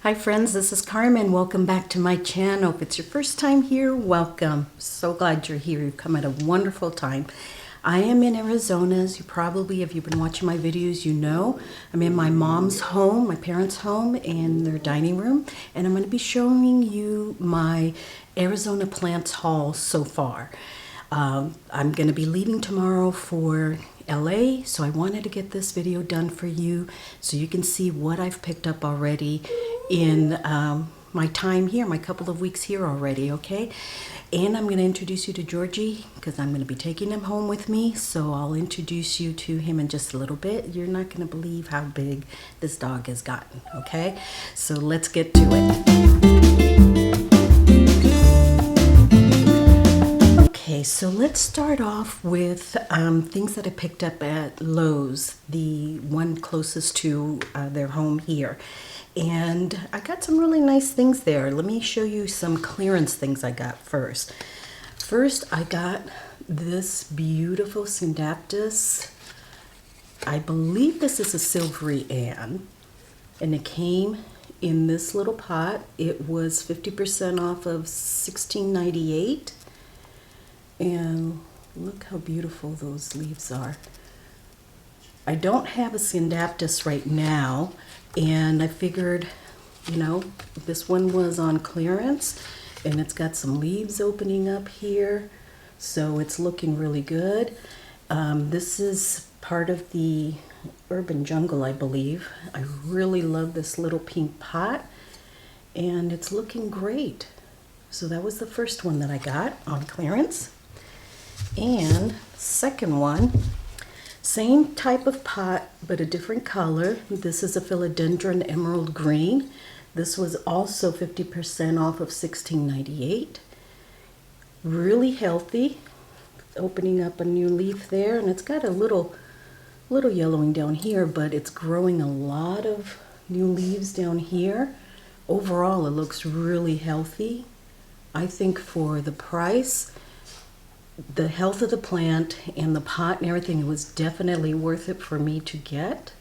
Hi friends, this is Carmen. Welcome back to my channel. If it's your first time here, welcome. So glad you're here. You've come at a wonderful time. I am in Arizona, as you probably, if you've been watching my videos, you know. I'm in my mom's home, my parents' home, and their dining room. And I'm going to be showing you my Arizona plants haul so far. I'm going to be leaving tomorrow for LA, so I wanted to get this video done for you so you can see what I've picked up already in my time here, my couple of weeks here already, okay? And I'm going to introduce you to Georgie because I'm going to be taking him home with me, so I'll introduce you to him in just a little bit. You're not going to believe how big this dog has gotten, okay? So let's get to it. Okay, so let's start off with things that I picked up at Lowe's, the one closest to their home here. And I got some really nice things there. Let me show you some clearance things I got first. First, I got this beautiful Syndaptus. I believe this is a Silvery Ann, and it came in this little pot. It was 50% off of $16.98. And look how beautiful those leaves are. I don't have a Syndaptus right now, and I figured, you know, this one was on clearance, and it's got some leaves opening up here, so it's looking really good. This is part of the Urban Jungle, I believe. I really love this little pink pot, and it's looking great. So that was the first one that I got on clearance. And second one, same type of pot, but a different color. This is a Philodendron Emerald Green. This was also 50% off of $16.98. Really healthy. Opening up a new leaf there, and it's got a little yellowing down here, but it's growing a lot of new leaves down here. Overall, it looks really healthy. I think for the price, the health of the plant and the pot and everything, it was definitely worth it for me to get.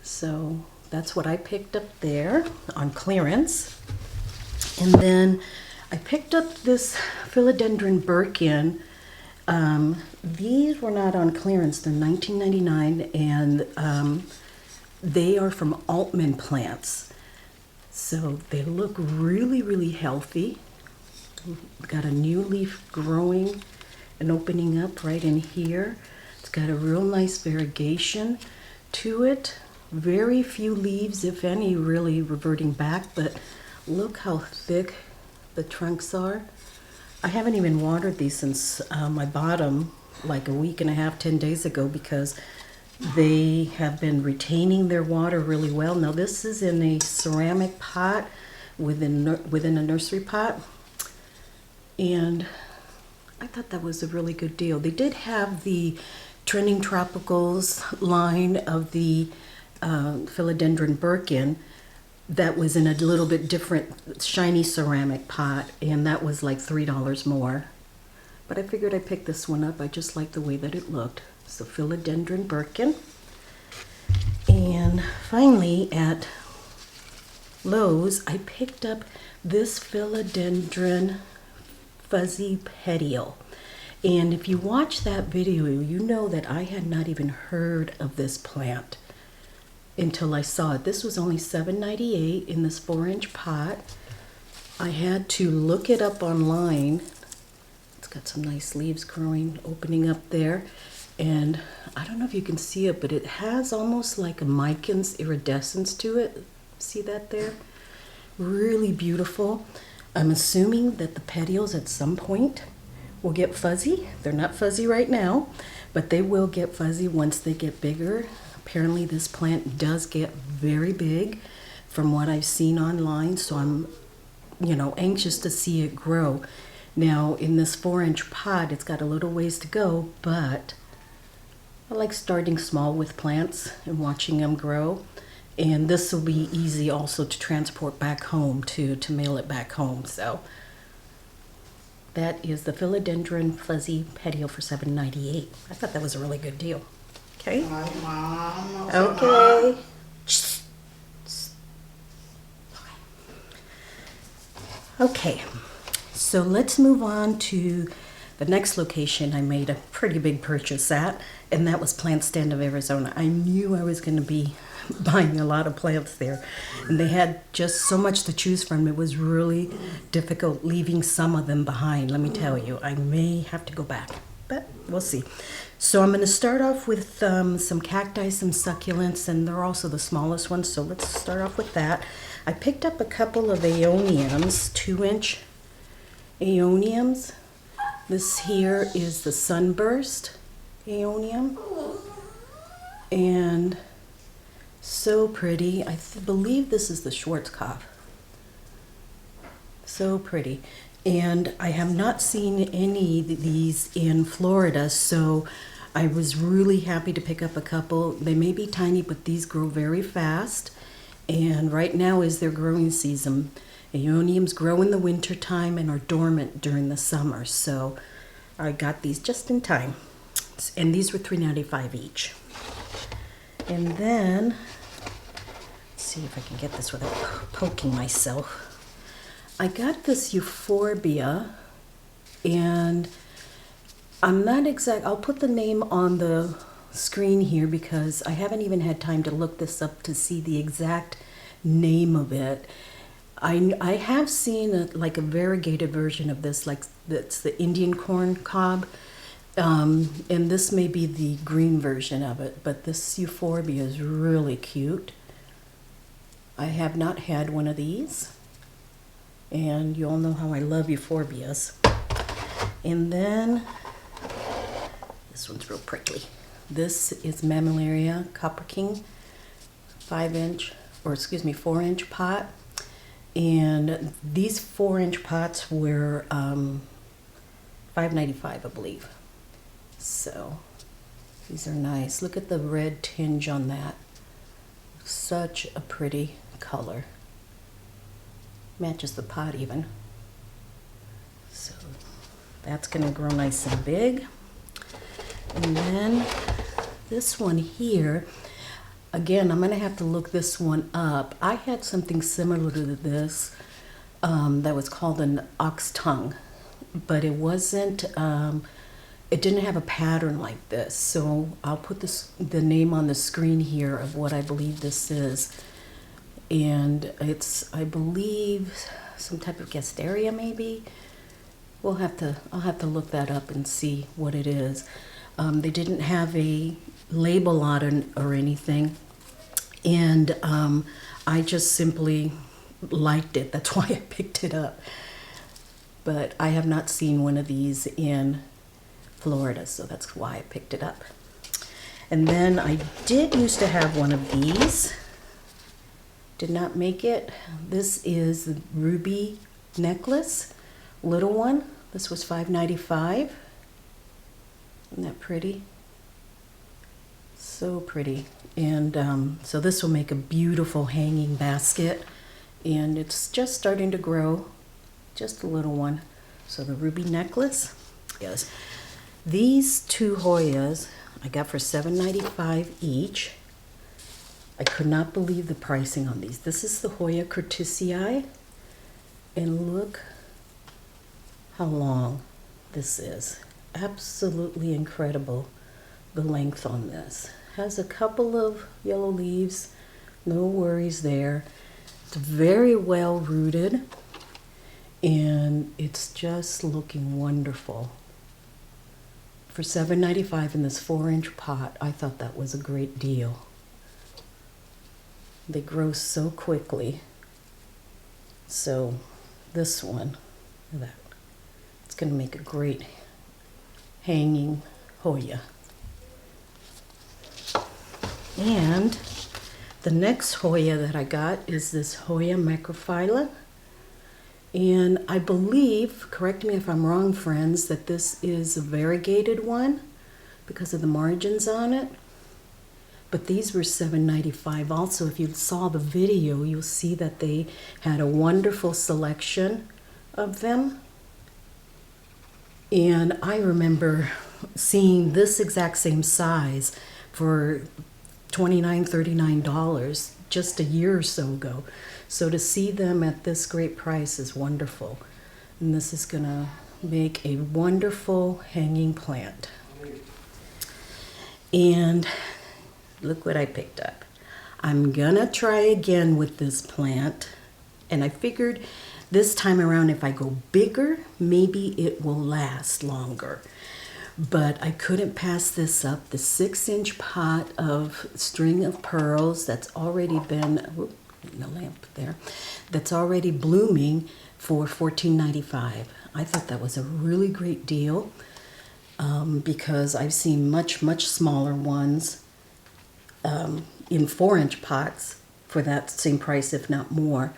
So that's what I picked up there on clearance. And then I picked up this Philodendron Birkin. These were not on clearance. They're $19.99, and they are from Altman Plants. So they look really, really healthy. Got a new leaf growing and opening up right in here. It's got a real nice variegation to it. Very few leaves, if any, really reverting back, but look how thick the trunks are. I haven't even watered these since I bought them like a week and a half, 10 days ago, because they have been retaining their water really well. Now this is in a ceramic pot within a nursery pot. And I thought that was a really good deal. They did have the Trending Tropicals line of the Philodendron Birkin that was in a little bit different shiny ceramic pot, and that was like $3 more. But I figured I'd pick this one up. I just liked the way that it looked. So Philodendron Birkin. And finally at Lowe's, I picked up this Philodendron Fuzzy Petiole. And if you watch that video, you know that I had not even heard of this plant until I saw it. This was only $7.98 in this 4-inch pot. I had to look it up online. It's got some nice leaves growing, opening up there. And I don't know if you can see it, but it has almost like a Mican's iridescence to it. See that there? Really beautiful. I'm assuming that the petioles at some point will get fuzzy. They're not fuzzy right now, but they will get fuzzy once they get bigger. Apparently this plant does get very big from what I've seen online, so I'm, you know, anxious to see it grow. Now in this 4-inch pot, it's got a little ways to go, but I like starting small with plants and watching them grow. And this will be easy also to transport back home, to mail it back home. So that is the Philodendron Fuzzy Petiole for $7.98. I thought that was a really good deal. Okay. Hi, Mom. Okay. Okay, so let's move on to the next location I made a pretty big purchase at, and that was Plant Stand of Arizona. I knew I was going to be buying a lot of plants there, and they had just so much to choose from. It was really difficult leaving some of them behind, let me tell you. I may have to go back, but we'll see. So I'm going to start off with some cacti, some succulents, and they're also the smallest ones, so let's start off with that. I picked up a couple of aeoniums, 2-inch aeoniums. This here is the Sunburst aeonium, and so pretty. I believe this is the Schwarzkopf. So pretty. And I have not seen any of these in Florida, so I was really happy to pick up a couple. They may be tiny, but these grow very fast. And right now is their growing season. Aeoniums grow in the winter time and are dormant during the summer. So I got these just in time. And these were $3.95 each. And then, let's see if I can get this without poking myself. I got this euphorbia, and I'm not exact. I'll put the name on the screen here because I haven't even had time to look this up to see the exact name of it. I have seen like a variegated version of this, like that's the Indian corn cob, and this may be the green version of it, but this euphorbia is really cute. I have not had one of these. And you all know how I love euphorbias. And then, this one's real prickly. This is Mammillaria Copper King, 4-inch pot. And these 4-inch pots were $5.95, I believe. So, these are nice. Look at the red tinge on that. Such a pretty color. Matches the pot even. So that's going to grow nice and big. And then this one here, again, I'm going to have to look this one up. I had something similar to this that was called an ox tongue, but it wasn't, it didn't have a pattern like this. So I'll put the name on the screen here of what I believe this is. And it's, I believe, some type of gasteria maybe. I'll have to look that up and see what it is. They didn't have a label on it or anything, and I just simply liked it. That's why I picked it up. But I have not seen one of these in Florida, so that's why I picked it up. And then I did used to have one of these. Did not make it. This is the ruby necklace, little one. This was $5.95. Isn't that pretty? So pretty. And so this will make a beautiful hanging basket, and it's just starting to grow, just a little one. So the ruby necklace, yes. These two Hoyas I got for $7.95 each. I could not believe the pricing on these. This is the Hoya curtisii, and look how long this is. Absolutely incredible, the length on this. Has a couple of yellow leaves, no worries there. It's very well rooted, and it's just looking wonderful. For $7.95 in this 4-inch pot, I thought that was a great deal. They grow so quickly. So this one, look at that. It's going to make a great hanging Hoya. And the next Hoya that I got is this Hoya macrophylla. And I believe, correct me if I'm wrong, friends, that this is a variegated one because of the margins on it. But these were $7.95 also. If you saw the video, you'll see that they had a wonderful selection of them. And I remember seeing this exact same size for $29, $39 just a year or so ago. So to see them at this great price is wonderful. And this is gonna make a wonderful hanging plant. And look what I picked up. I'm gonna try again with this plant. And I figured this time around, if I go bigger, maybe it will last longer. But I couldn't pass this up. The 6-inch pot of string of pearls that's already been, whoop, no lamp there, that's already blooming for $14.95. I thought that was a really great deal because I've seen much, much smaller ones in 4-inch pots for that same price, if not more.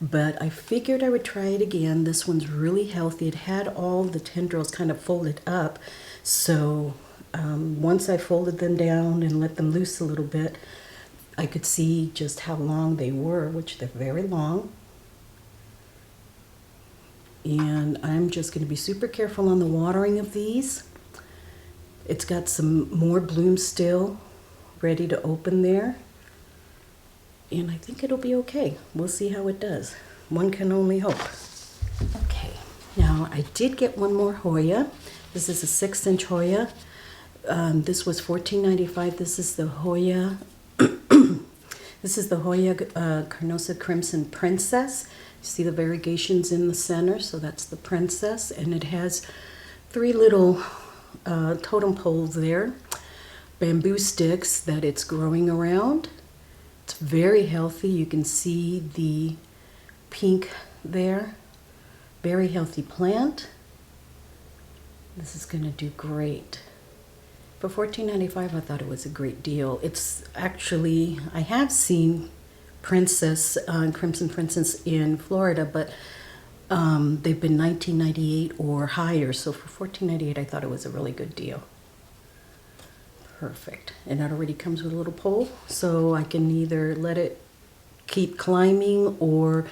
But I figured I would try it again. This one's really healthy. It had all the tendrils kind of folded up. So once I folded them down and let them loose a little bit, I could see just how long they were, which they're very long. And I'm just going to be super careful on the watering of these. It's got some more bloom still ready to open there. And I think it'll be okay. We'll see how it does. One can only hope. Okay, now I did get one more Hoya. This is a 6-inch Hoya. This was $14.95. This is the Hoya. This is the Hoya Carnosa Crimson Princess. You see the variegations in the center, so that's the princess, and it has 3 little totem poles there, bamboo sticks that it's growing around. It's very healthy. You can see the pink there. Very healthy plant. This is going to do great. For $14.95, I thought it was a great deal. It's actually, I have seen Princess, Crimson Princess in Florida, but they've been $19.98 or higher. So for $14.98, I thought it was a really good deal. Perfect. And that already comes with a little pole, so I can either let it keep climbing or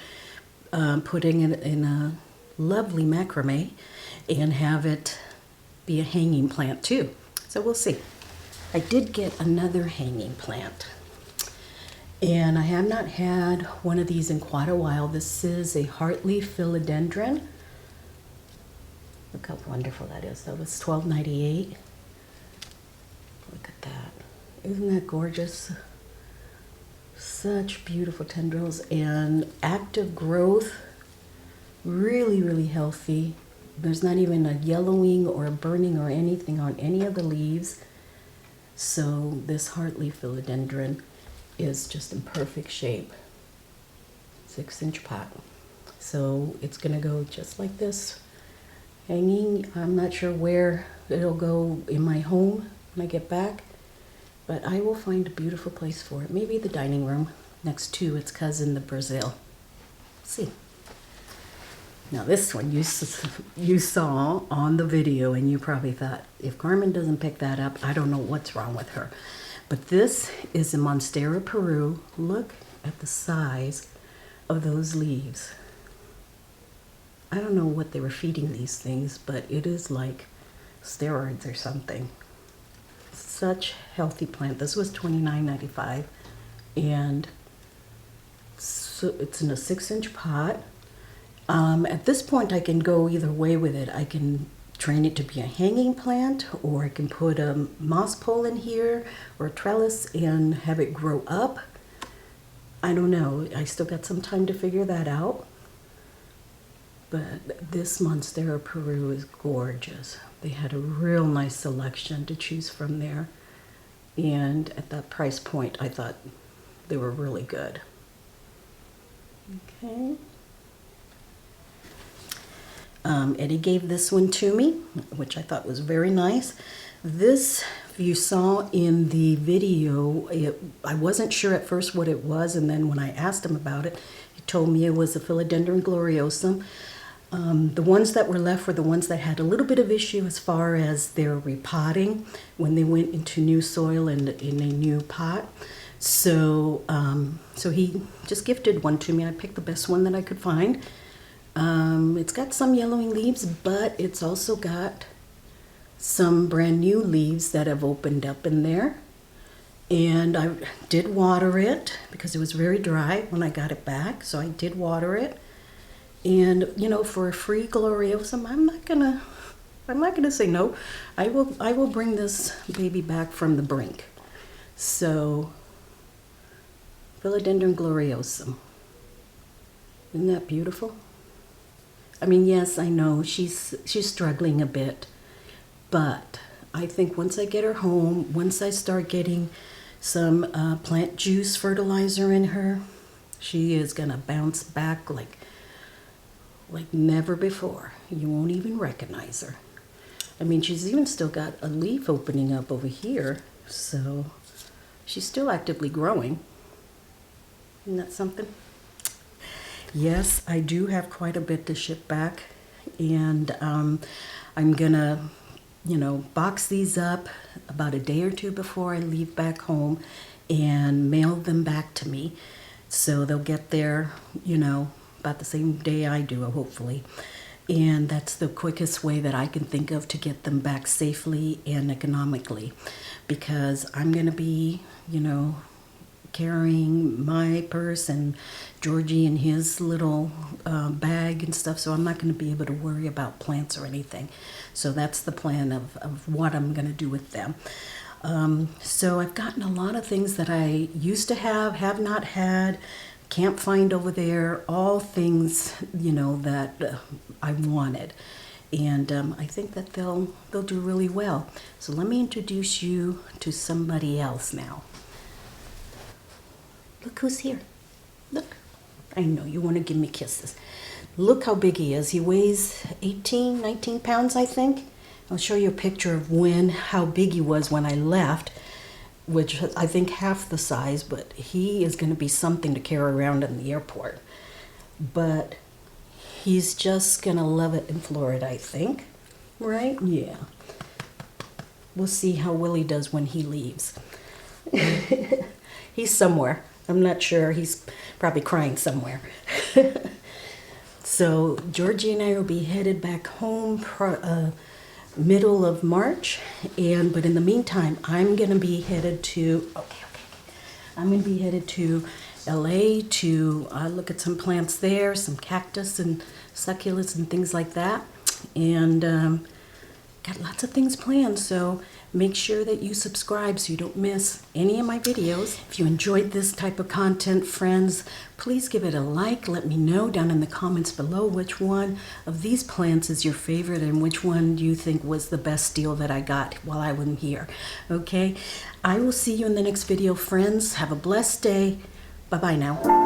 putting it in a lovely macrame and have it be a hanging plant too. So we'll see. I did get another hanging plant. And I have not had one of these in quite a while. This is a heartleaf philodendron. Look how wonderful that is. That was $12.98. Look at that. Isn't that gorgeous? Such beautiful tendrils and active growth. Really, really healthy. There's not even a yellowing or a burning or anything on any of the leaves. So this heartleaf philodendron is just in perfect shape. 6-inch pot. So it's gonna go just like this, hanging. I'm not sure where it'll go in my home when I get back, but I will find a beautiful place for it. Maybe the dining room next to its cousin, the Brazil. See. Now this one you saw on the video and you probably thought, if Carmen doesn't pick that up, I don't know what's wrong with her. But this is a Monstera Peru. Look at the size of those leaves. I don't know what they were feeding these things, but it is like steroids or something. Such healthy plant. This was $29.95, and so it's in a 6-inch pot. At this point, I can go either way with it. I can train it to be a hanging plant, or I can put a moss pole in here or a trellis and have it grow up. I don't know. I still got some time to figure that out. But this Monstera Peru is gorgeous. They had a real nice selection to choose from there. And at that price point, I thought they were really good. Okay. Eddie gave this one to me, which I thought was very nice. This, you saw in the video, I wasn't sure at first what it was, and then when I asked him about it, he told me it was a Philodendron gloriosum. The ones that were left were the ones that had a little bit of issue as far as their repotting when they went into new soil and in a new pot. So, so he just gifted one to me. I picked the best one that I could find. It's got some yellowing leaves, but it's also got some brand new leaves that have opened up in there. And I did water it because it was very dry when I got it back. So I did water it. And you know, for a free gloriosum, I'm not gonna say no. I will bring this baby back from the brink. So Philodendron gloriosum. Isn't that beautiful? I mean, yes, I know she's struggling a bit, but I think once I get her home, once I start getting some plant juice fertilizer in her, she is gonna bounce back like never before. You won't even recognize her. I mean, she's even still got a leaf opening up over here, so she's still actively growing. Isn't that something? Yes, I do have quite a bit to ship back, and I'm gonna, you know, box these up about a day or two before I leave back home and mail them back to me. So they'll get there, you know, about the same day I do, hopefully. And that's the quickest way that I can think of to get them back safely and economically, because I'm gonna be, you know, carrying my purse and Georgie in his little bag and stuff, so I'm not going to be able to worry about plants or anything. So that's the plan of what I'm going to do with them. So I've gotten a lot of things that I used to have not had, can't find over there, all things, you know, that I wanted. And I think that they'll do really well. So let me introduce you to somebody else now. Look who's here. Look. I know you want to give me kisses. Look how big he is. He weighs 18, 19 pounds, I think. I'll show you a picture of how big he was when I left, which I think half the size, but he is going to be something to carry around in the airport. But he's just going to love it in Florida, I think. Right? Yeah. We'll see how Willie does when he leaves. He's somewhere. I'm not sure. He's probably crying somewhere. So Georgie and I will be headed back home middle of March, but in the meantime, I'm gonna be headed to I'm gonna be headed to LA to look at some plants there, some cactus and succulents and things like that, and got lots of things planned. So make sure that you subscribe so you don't miss any of my videos. If you enjoyed this type of content, friends, please give it a like. Let me know down in the comments below which one of these plants is your favorite and which one do you think was the best deal that I got while I wasn't here. Okay, I will see you in the next video, friends. Have a blessed day. Bye-bye now.